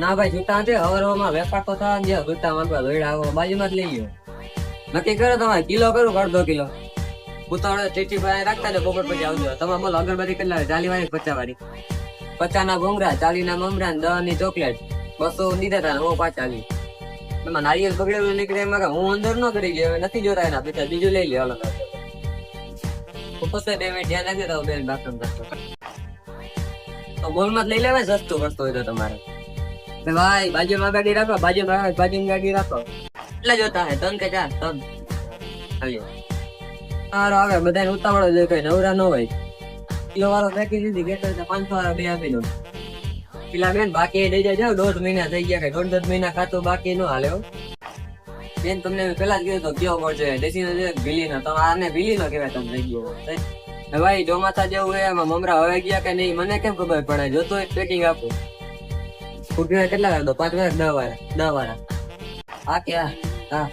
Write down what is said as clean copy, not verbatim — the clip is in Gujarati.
ના ભાઈ છૂટા છે હવારમાં વેપાર તો થવા દે છૂટા માંગવા દોડ્યા આવો બાજુમાં જ લઈ ગયો નક્કી કરો તમારે કિલો કરું કે અડધો કિલો ઉતાવળે ટીટી ભાઈ રાખતા ને બપોર પછી આવજો તમે બોલો અગરબત્તી કેટલા 40 વાળી 50 વાળી 50 ના ભૂંગરા 40 ના મમરા 10 ની ચોકલેટ 200 દીધા હતા હું 5 આવી એમાં નારિયેળ બગડેલું નીકળે એમાં હું અંદર ન કરી ગયો નથી જોતા એના પૈસા બીજું લઈ લે અલગ બે મિનિટ ધ્યાન રાખજો તો બેન બાથરૂમ તો મોલમાં લઈ લેવાય સસ્તું પડતું હોય તો તમારે ભાઈ બાજુમાં ગાડી રાખો બાજુમાં ગાડી રાખો એટલે જોતા હે 3 કે 4 3 આવ્યો સારો આવે બધાને ઉતાવળો જોઈએ કઈ નવરા ન હોય કિલો વાળો ફેંકી દીધી ગેટ 500 વાળા બે આપી દો પેલા બેન બાકી દઈ જાય 1.5 મહિના થઈ ગયા કઈ 1.5 મહિના ખાતું બાકી ન હાલે બેન તમને પેલા જ કીધું તો કયો પડશે દેશી નો ભીલી નો તમે આને ભીલી નો કહેવાય તમે લઈ ગયો ભાઈ ચોમાસા જેવું હોય એમાં મમરા હવે ગયા કે નહીં મને કેમ ખબર પડે જોતો પેકિંગ આપું કેટલા વાર દો 5 વાર 10 વાર 10 વાર હા કે હા